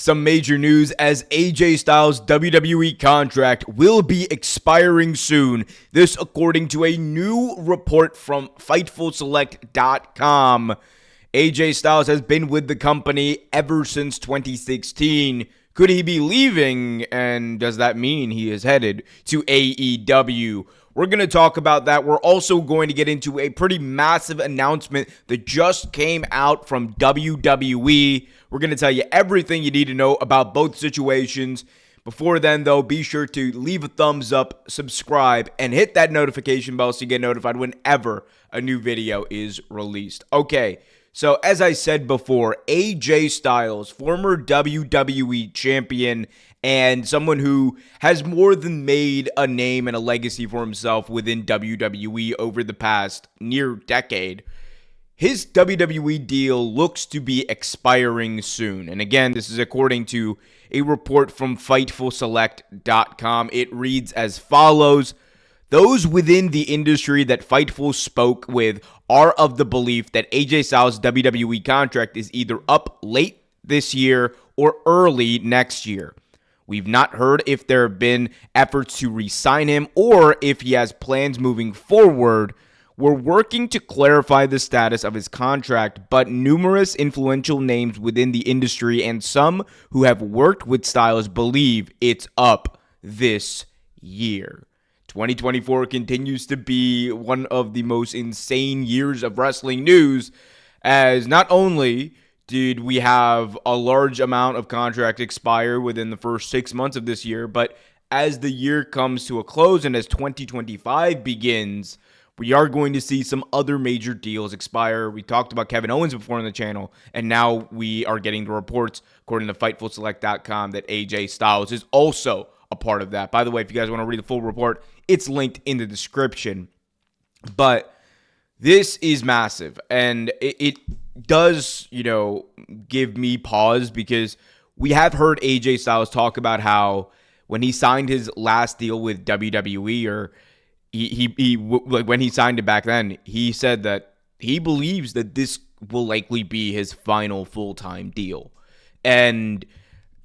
Some major news as AJ Styles' WWE contract will be expiring soon. This according to a new report from FightfulSelect.com. AJ Styles has been with the company ever since 2016. Could he be leaving? And does that mean he is headed to AEW? We're going to talk about that. We're also going to get into a pretty massive announcement that just came out from WWE. We're going to tell you everything you need to know about both situations. Before then, though, be sure to leave a thumbs up, subscribe, and hit that notification bell so you get notified whenever a new video is released. Okay, so as I said before, AJ Styles, former WWE champion, and someone who has more than made a name and a legacy for himself within WWE over the past near decade, his WWE deal looks to be expiring soon. And again, this is according to a report from FightfulSelect.com. It reads as follows. Those within the industry that Fightful spoke with are of the belief that AJ Styles' WWE contract is either up late this year or early next year. We've not heard if there have been efforts to re-sign him or if he has plans moving forward. We're working to clarify the status of his contract, but numerous influential names within the industry and some who have worked with Styles believe it's up this year. 2024 continues to be one of the most insane years of wrestling news, as not only did we have a large amount of contract expire within the first 6 months of this year, but as the year comes to a close and as 2025 begins, we are going to see some other major deals expire. We talked about Kevin Owens before on the channel, and now we are getting the reports, according to FightfulSelect.com, that AJ Styles is also a part of that. By the way, if you guys want to read the full report, it's linked in the description. But this is massive, and it does, give me pause because we have heard AJ Styles talk about how when he signed his last deal with WWE, or when he signed it back then, he said that he believes that this will likely be his final full-time deal. And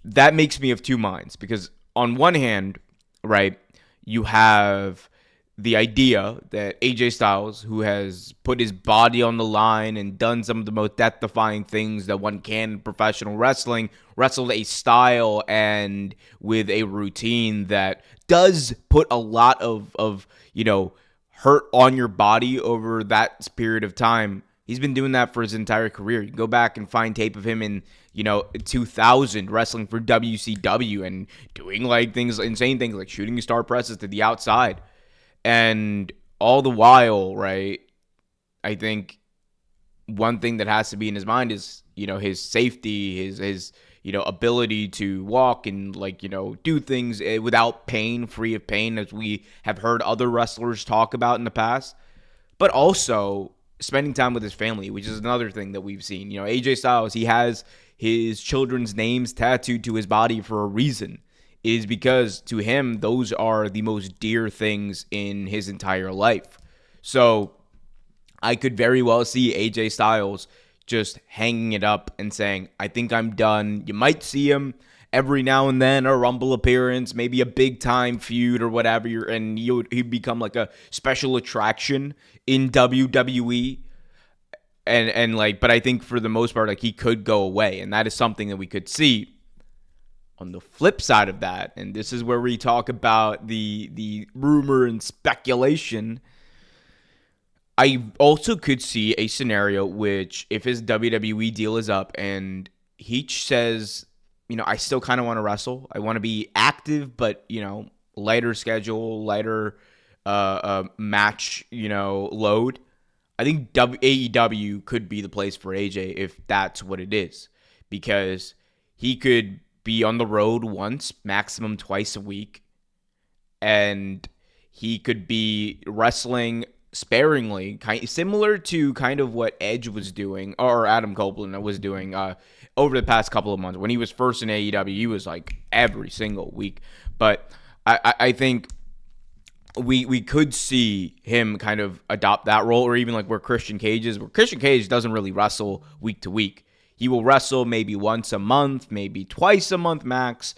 that makes me of two minds because on one hand, right, you have the idea that AJ Styles, who has put his body on the line and done some of the most death-defying things that one can in professional wrestling, wrestled a style and with a routine that does put a lot of hurt on your body over that period of time. He's been doing that for his entire career. You can go back and find tape of him in 2000 wrestling for WCW and doing insane things like shooting star presses to the outside. And all the while, right, I think one thing that has to be in his mind is, his safety, his ability to walk and do things without pain, free of pain, as we have heard other wrestlers talk about in the past. But also spending time with his family, which is another thing that we've seen. AJ Styles, he has his children's names tattooed to his body for a reason. It is because to him, those are the most dear things in his entire life. So I could very well see AJ Styles just hanging it up and saying, I think I'm done. You might see him every now and then, a Rumble appearance, maybe a big-time feud or whatever, and he'd become like a special attraction in WWE. But I think for the most part, he could go away, and that is something that we could see. On the flip side of that, and this is where we talk about the rumor and speculation, I also could see a scenario which, if his WWE deal is up and he says, I still kind of want to wrestle. I want to be active, but, lighter schedule, lighter match, load. I think AEW could be the place for AJ if that's what it is, because he could be on the road once, maximum twice a week, and he could be wrestling sparingly, similar to kind of what Edge was doing, or Adam Copeland was doing over the past couple of months. When he was first in AEW, he was like every single week. But I think we could see him kind of adopt that role, or even like where Christian Cage is, where Christian Cage doesn't really wrestle week to week. He will wrestle maybe once a month, maybe twice a month max.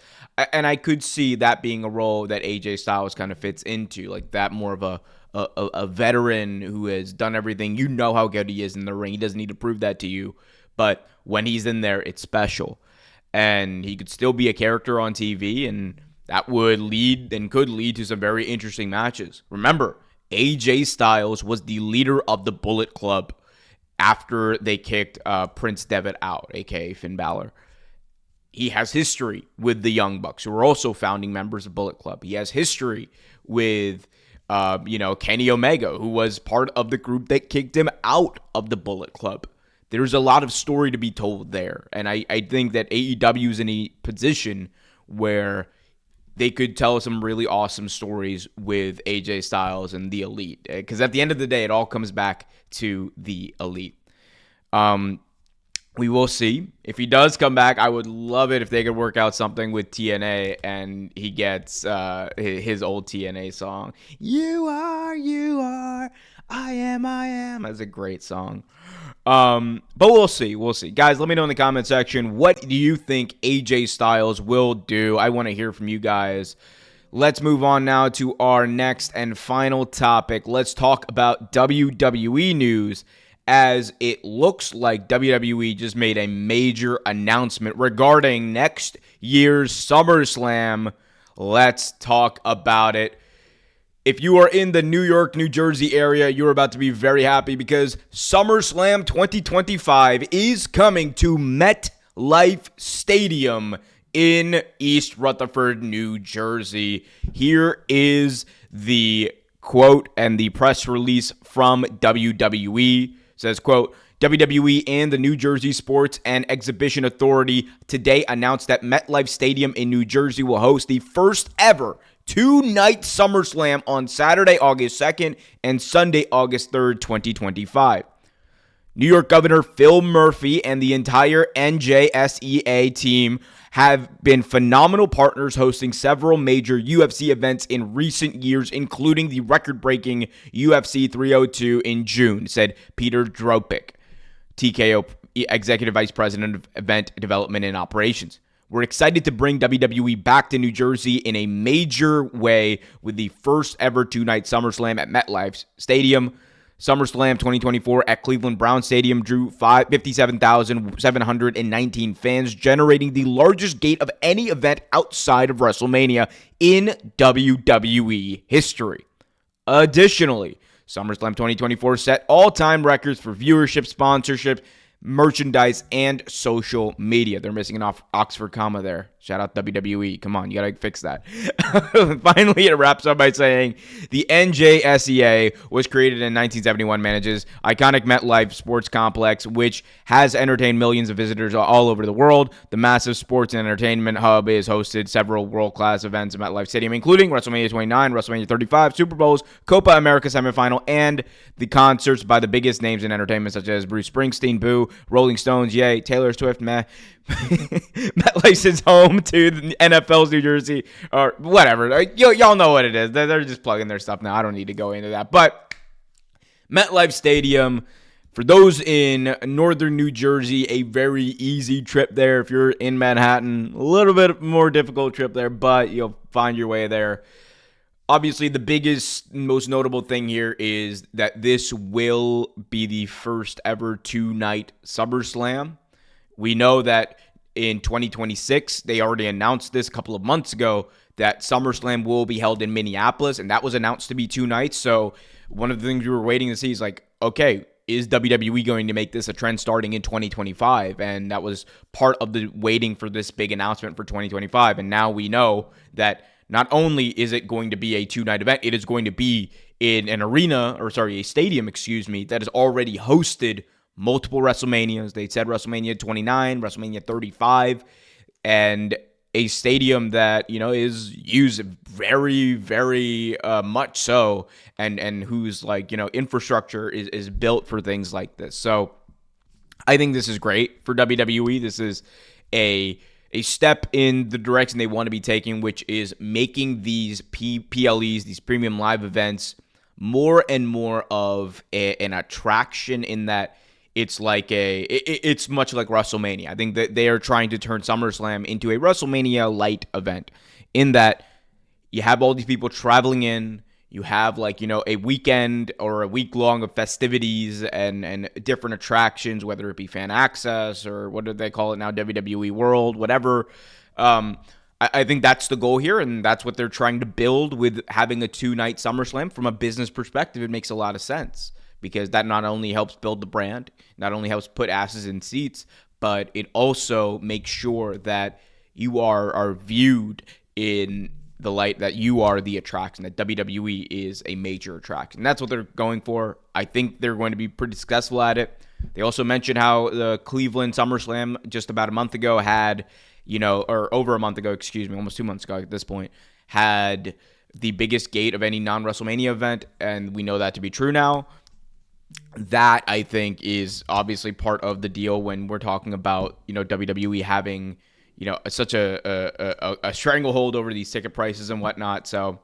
And I could see that being a role that AJ Styles kind of fits into, like that more of a veteran who has done everything. You know how good he is in the ring. He doesn't need to prove that to you. But when he's in there, it's special. And he could still be a character on TV, and that would lead and could lead to some very interesting matches. Remember, AJ Styles was the leader of the Bullet Club after they kicked Prince Devitt out, a.k.a. Finn Balor. He has history with the Young Bucks, who are also founding members of Bullet Club. He has history with, Kenny Omega, who was part of the group that kicked him out of the Bullet Club. There's a lot of story to be told there. And I think that AEW is in a position where they could tell some really awesome stories with AJ Styles and the Elite. Because at the end of the day, it all comes back to the Elite. We will see. If he does come back, I would love it if they could work out something with TNA and he gets his old TNA song. You are, I am. That's a great song. But we'll see. Guys, let me know in the comment section, what do you think AJ Styles will do? I want to hear from you guys. Let's move on now to our next and final topic. Let's talk about WWE news, as it looks like WWE just made a major announcement regarding next year's SummerSlam. Let's talk about it. If you are in the New York, New Jersey area, you're about to be very happy because SummerSlam 2025 is coming to MetLife Stadium in East Rutherford, New Jersey. Here is the quote and the press release from WWE. It says, quote, WWE and the New Jersey Sports and Exhibition Authority today announced that MetLife Stadium in New Jersey will host the first ever two-night SummerSlam on Saturday, August 2nd and Sunday, August 3rd, 2025. New York Governor Phil Murphy and the entire NJSEA team have been phenomenal partners hosting several major UFC events in recent years, including the record-breaking UFC 302 in June, said Peter Dropik, TKO Executive Vice President of Event Development and Operations. We're excited to bring WWE back to New Jersey in a major way with the first ever two-night SummerSlam at MetLife Stadium. SummerSlam 2024 at Cleveland Brown Stadium drew 57,719 fans, generating the largest gate of any event outside of WrestleMania in WWE history. Additionally, SummerSlam 2024 set all-time records for viewership, sponsorship, merchandise, and social media. They're missing an Oxford comma there. Shout out WWE. Come on, you gotta fix that. Finally, it wraps up by saying the NJSEA was created in 1971, manages iconic MetLife sports complex, which has entertained millions of visitors all over the world. The massive sports and entertainment hub has hosted several world-class events at MetLife Stadium, including WrestleMania 29, WrestleMania 35, Super Bowls, Copa America semifinal, and the concerts by the biggest names in entertainment, such as Bruce Springsteen, Boo, Rolling Stones, Yay, Taylor Swift, meh. MetLife is home to the NFL's New Jersey, or whatever. Y'all know what it is. They're just plugging their stuff now. I don't need to go into that. But MetLife Stadium, for those in northern New Jersey, a very easy trip there. If you're in Manhattan, a little bit more difficult trip there, but you'll find your way there. Obviously, the biggest, most notable thing here is that this will be the first ever two-night SummerSlam. We know that in 2026, they already announced this a couple of months ago, that SummerSlam will be held in Minneapolis, and that was announced to be two nights. So one of the things we were waiting to see is like, okay, is WWE going to make this a trend starting in 2025? And that was part of the waiting for this big announcement for 2025. And now we know that not only is it going to be a two-night event, it is going to be in an a stadium, that has already hosted multiple WrestleManias. They said WrestleMania 29, WrestleMania 35, and a stadium that, is used very, very much so, and whose infrastructure is built for things like this. So I think this is great for WWE. This is a step in the direction they want to be taking, which is making these PLEs, these premium live events, more and more of an attraction, in that it's like it's much like WrestleMania. I think that they are trying to turn SummerSlam into a WrestleMania light event, in that you have all these people traveling in. You have, like, a weekend or a week long of festivities and different attractions, whether it be fan access or what do they call it now, WWE World, whatever. I think that's the goal here, and that's what they're trying to build with having a 2-night SummerSlam. From a business perspective, it makes a lot of sense, because that not only helps build the brand, not only helps put asses in seats, but it also makes sure that you are viewed in the light that you are the attraction, that WWE is a major attraction. And that's what they're going for. I think they're going to be pretty successful at it. They also mentioned how the Cleveland SummerSlam just about a month ago had, or over a month ago, excuse me, almost 2 months ago at this point, had the biggest gate of any non-WrestleMania event, and we know that to be true now. That, I think, is obviously part of the deal when we're talking about, WWE having, such a stranglehold over these ticket prices and whatnot. So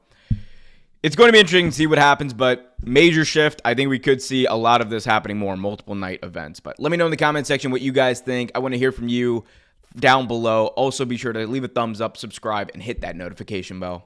it's going to be interesting to see what happens, but major shift. I think we could see a lot of this happening more, multiple night events. But let me know in the comment section what you guys think. I want to hear from you down below. Also, be sure to leave a thumbs up, subscribe, and hit that notification bell.